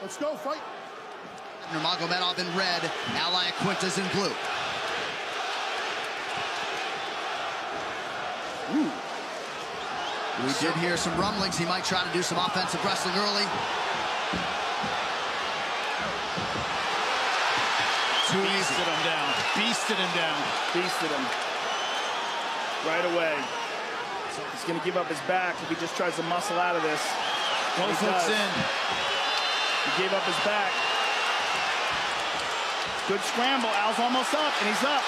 Let's go, fight. Nurmagomedov in red, Al Iaquinta's in blue. Ooh. We did hear some rumblings. He might try to do some offensive wrestling early. Too easy. Beasted him down. Beasted him down. Beasted him. Right away. He's going to give up his back if he just tries to muscle out of this. Both hooks in. He gave up his back. Good scramble. Al's almost up, and he's up.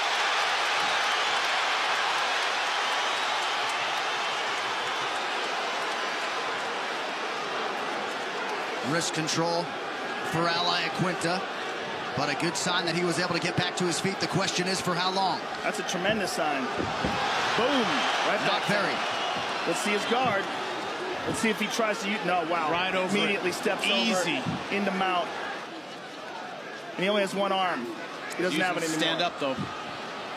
Wrist control for Al Iaquinta, but a good sign that he was able to get back to his feet. The question is for how long? That's a tremendous sign. Boom. Right Not back. very. Let's see his guard. Let's see if he tries to use. No, wow. Right over. Immediately steps Easy. over into mount. And he only has one arm. He doesn't have it anymore. Stand up, though.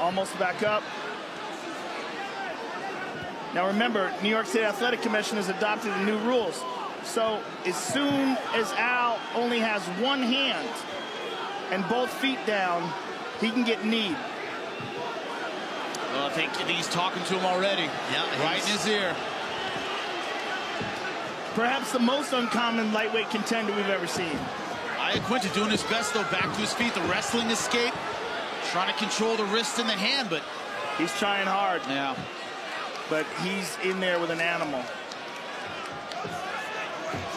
Almost back up. Now remember, New York State Athletic Commission has adopted the new rules. So as soon as Al only has one hand and both feet down, he can get kneed. Well, I think he's talking to him already. Yeah, right in his ear. Perhaps the most uncommon lightweight contender we've ever seen. Iaquinta doing his best, though, back to his feet. The wrestling escape. Trying to control the wrist and the hand, but... He's trying hard. Yeah. But he's in there with an animal.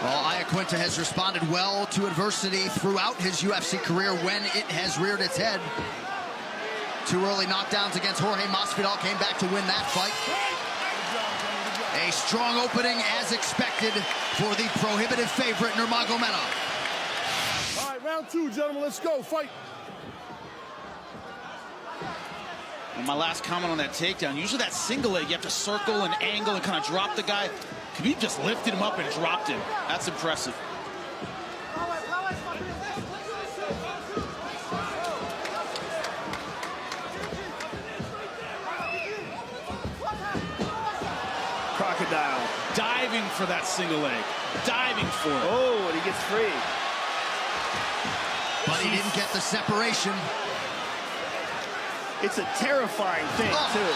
Well, Iaquinta has responded well to adversity throughout his UFC career when it has reared its head. 2 early knockdowns against Jorge Masvidal, came back to win that fight. A strong opening as expected for the prohibitive favorite Nurmagomedov. All right, round 2, gentlemen. Let's go, fight. And my last comment on that takedown, usually that single leg, you have to circle and angle and kind of drop the guy. Khabib just lifted him up and dropped him. That's impressive. Crocodile. Diving for that single leg. Diving for it. Oh, and he gets free. But he didn't get the separation. It's a terrifying thing, too.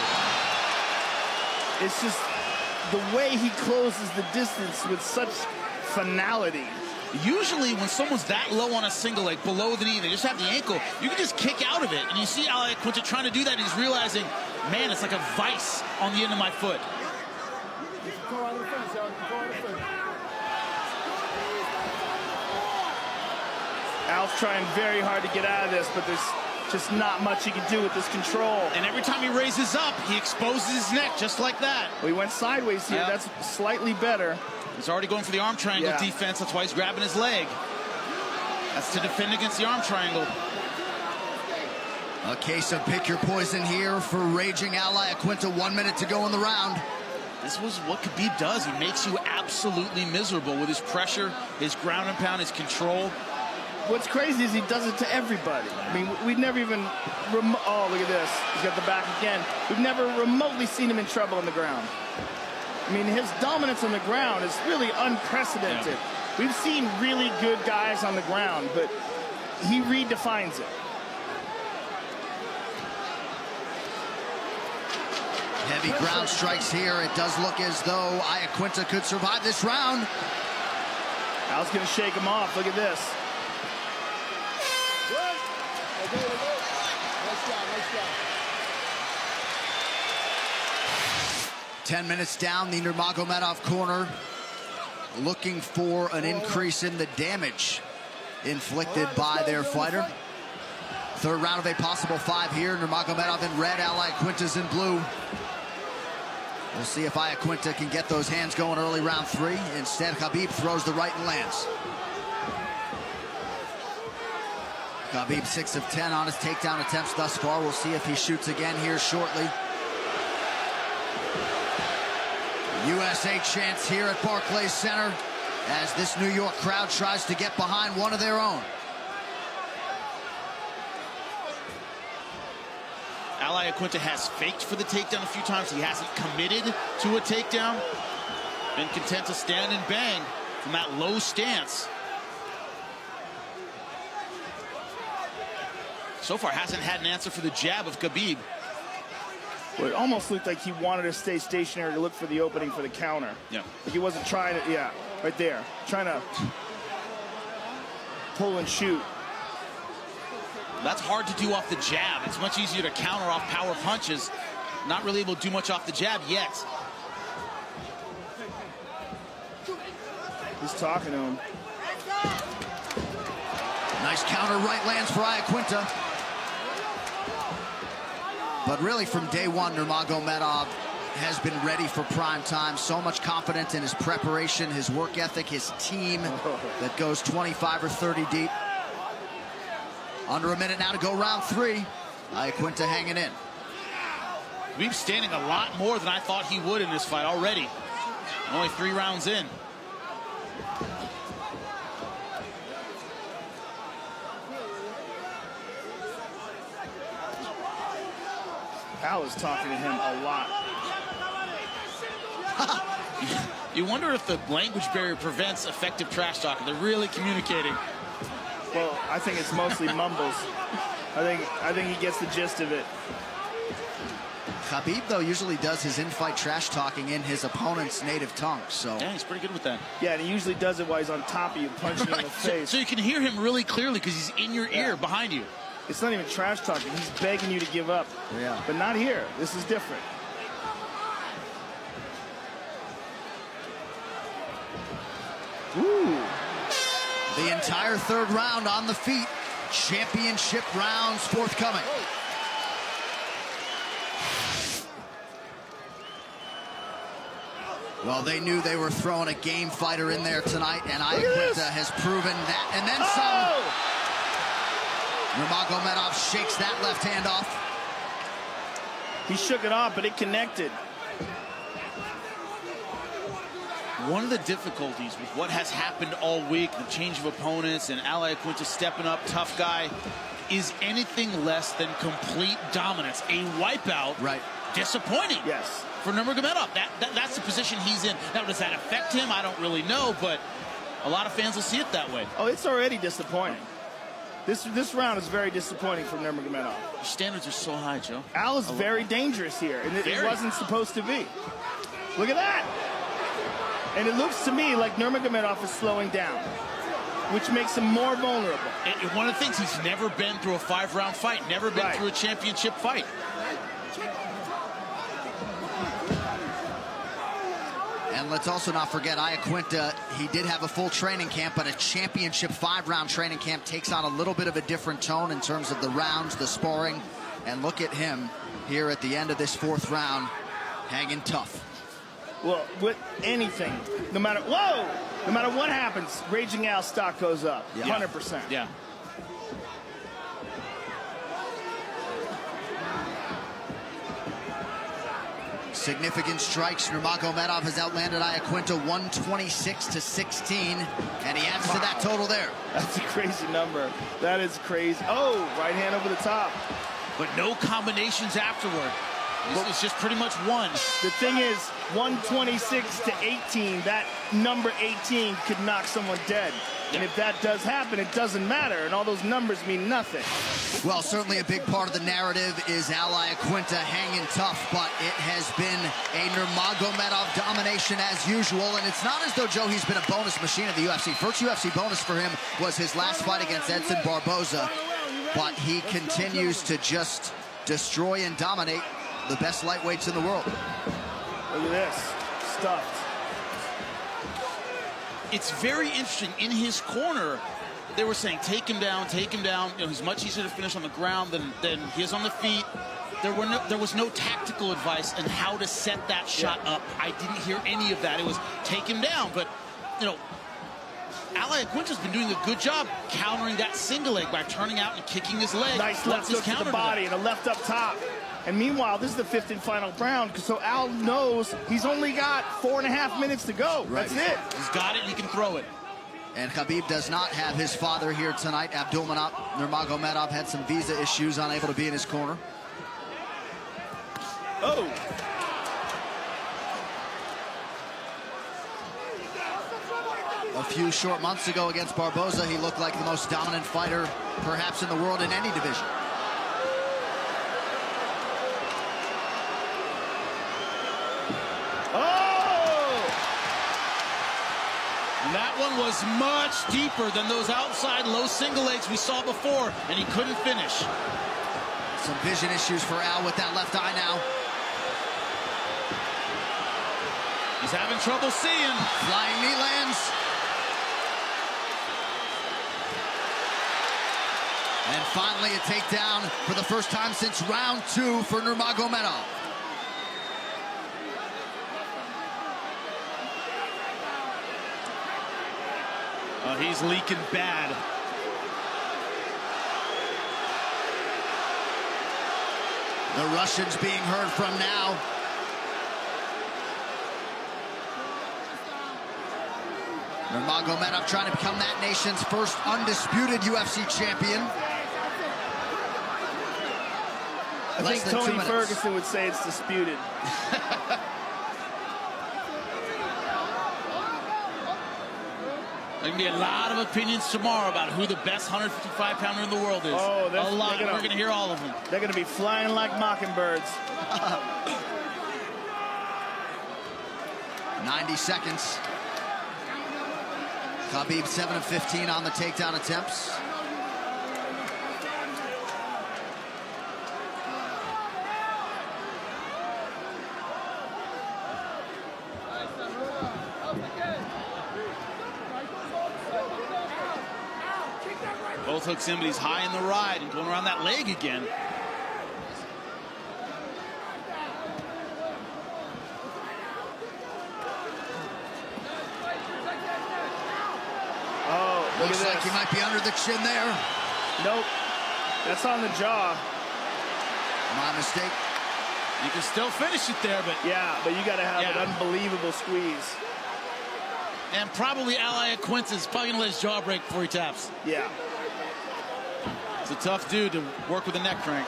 It's just the way he closes the distance with such finality. Usually when someone's that low on a single leg, below the knee, they just have the ankle, you can just kick out of it. And you see Al Iaquinta trying to do that, and he's realizing, man, it's like a vice on the end of my foot. Al's trying very hard to get out of this, but there's just not much he can do with this control. And every time he raises up, he exposes his neck just like that. Well, he went sideways here. That's slightly better. He's already going for the arm triangle defense. That's why he's grabbing his leg. That's to defend against the arm triangle. A case of pick your poison here for raging Al Iaquinta. 1 minute to go in the round. This was what Khabib does. He makes you absolutely miserable with his pressure, his ground and pound, his control. What's crazy is he does it to everybody. I mean, we've never even... Oh, look at this. He's got the back again. We've never remotely seen him in trouble on the ground. I mean, his dominance on the ground is really unprecedented. Yeah. We've seen really good guys on the ground, but he redefines it. Heavy ground strikes here. It does look as though Iaquinta could survive this round. Al's going to shake him off. Look at this. Nice job, nice job. 10 minutes down, the Nurmagomedov corner looking for an increase in the damage inflicted by their fighter. Third round of a possible 5 here. Nurmagomedov in red, Al Iaquinta's in blue. We'll see if Iaquinta can get those hands going early round 3. Instead, Khabib throws the right and lands. Khabib 6 of 10 on his takedown attempts thus far. We'll see if he shoots again here shortly. USA chants here at Barclays Center as this New York crowd tries to get behind one of their own. Al Iaquinta has faked for the takedown a few times. He hasn't committed to a takedown. Been content to stand and bang from that low stance. so far hasn't had an answer for the jab of Khabib. Well, it almost looked like he wanted to stay stationary to look for the opening for the counter. Yeah. Like he wasn't trying to, yeah, right there. Trying to pull and shoot. That's hard to do off the jab. It's much easier to counter off power punches. Not really able to do much off the jab yet. He's talking to him. Nice counter right lands for Iaquinta. But really from day one, Nurmagomedov has been ready for prime time. So much confidence in his preparation, his work ethic, his team that goes 25 or 30 deep. Under a minute now to go round 3. Iaquinta hanging in. Khabib's standing a lot more than I thought he would in this fight already. Only 3 rounds in. Al is talking to him a lot. You wonder if the language barrier prevents effective trash talking. They're really communicating. Well, I think it's mostly mumbles. I think he gets the gist of it. Khabib, though, usually does his in-fight trash talking in his opponent's native tongue. So yeah, he's pretty good with that. Yeah, and he usually does it while he's on top of you, punching you in the face. So you can hear him really clearly because he's in your ear behind you. It's not even trash talking. He's begging you to give up. Yeah. But not here. This is different. Ooh. The entire 3rd round on the feet. Championship rounds forthcoming. Well, they knew they were throwing a game fighter in there tonight, and Iaquinta has proven that. And then some. Nurmagomedov shakes that left hand off. He shook it off, but it connected. One of the difficulties with what has happened all week, the change of opponents and Iaquinta stepping up, tough guy, is anything less than complete dominance. A wipeout. Right. Disappointing. Yes. For Nurmagomedov. That's the position he's in. Now, does that affect him? I don't really know, but a lot of fans will see it that way. Oh, it's already disappointing. This round is very disappointing for Nurmagomedov. Your standards are so high, Joe. Al is very dangerous here, and it wasn't supposed to be. Look at that. And it looks to me like Nurmagomedov is slowing down, which makes him more vulnerable. And one of the things, he's never been through a 5-round fight, never been through a championship fight. And let's also not forget, Iaquinta, he did have a full training camp, but a championship 5-round training camp takes on a little bit of a different tone in terms of the rounds, the sparring. And look at him here at the end of this 4th round, hanging tough. Well, with anything, no matter what happens, Raging Al's stock goes up, 100%. Yeah. Significant strikes. Nurmagomedov has outlanded Iaquinta 126-16, and he adds to that total there. That's a crazy number. That is crazy. Oh, right hand over the top. But no combinations afterward. This is just pretty much one. The thing is, 126-18, that number 18 could knock someone dead. And if that does happen, it doesn't matter, and all those numbers mean nothing. Well, certainly a big part of the narrative is Al Iaquinta hanging tough, but it has been a Nurmagomedov domination as usual, and it's not as though, Joe, he's been a bonus machine in the UFC. First UFC bonus for him was his last fight against Edson Barboza, but he continues to just destroy and dominate the best lightweights in the world. Look at this, stuffed. It's very interesting. In his corner, they were saying, take him down, take him down. You know, he's much easier to finish on the ground than he is on the feet. There was no tactical advice on how to set that shot up. I didn't hear any of that. It was take him down. But, you know, Al Iaquinta's been doing a good job countering that single leg by turning out and kicking his leg. Nice left hook to the body and a left up top. And meanwhile, this is the 5th and final round, so Al knows he's only got 4.5 minutes to go. Right. That's it. He's got it, he can throw it. And Khabib does not have his father here tonight. Abdulmanap Nurmagomedov had some visa issues, unable to be in his corner. Oh. A few short months ago against Barboza, he looked like the most dominant fighter perhaps in the world in any division. And that one was much deeper than those outside low single legs we saw before, and he couldn't finish. Some vision issues for Al with that left eye now. He's having trouble seeing. Flying knee lands. And finally a takedown for the first time since round 2 for Nurmagomedov. He's leaking bad. The Russians being heard from now. Nurmagomedov trying to become that nation's first undisputed UFC champion. I think Tony Ferguson would say it's disputed. There can be a lot of opinions tomorrow about who the best 155-pounder in the world is. Oh, a lot. We're going to hear all of them. They're going to be flying like mockingbirds. 90 seconds. Khabib 7 of 15 on the takedown attempts. Both hooks in, but he's high in the ride and going around that leg again. Oh, looks like he might be under the chin there. Nope. That's on the jaw. My mistake. You can still finish it there, but... Yeah, but you got to have an unbelievable squeeze. And probably Ally Quinton's probably going to let his jaw break before he taps. Yeah. It's a tough dude to work with a neck crank.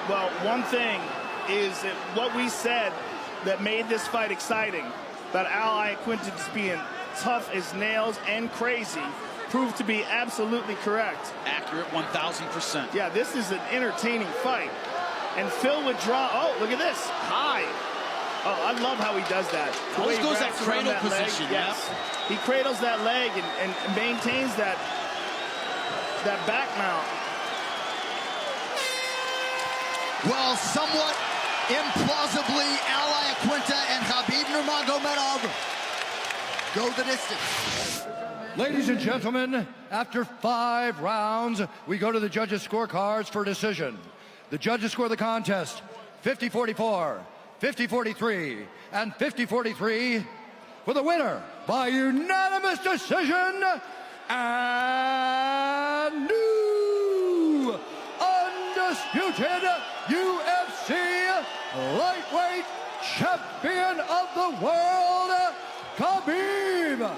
Well, one thing is that what we said that made this fight exciting, that Ally Quinton just being tough as nails and crazy, proved to be absolutely correct. Accurate 1,000%. Yeah, this is an entertaining fight. And Phil would draw, oh, look at this, high. Oh, I love how he does that. Always goes that cradle position, yes. He cradles that leg and maintains that back mount. Well, somewhat implausibly, Ally Quinta and Khabib Nurmagomedov go the distance. Ladies and gentlemen, after 5 rounds, we go to the judges' scorecards for decision. The judges score the contest 50-44, 50-43, and 50-43 for the winner by unanimous decision and new undisputed UFC lightweight champion of the world, Khabib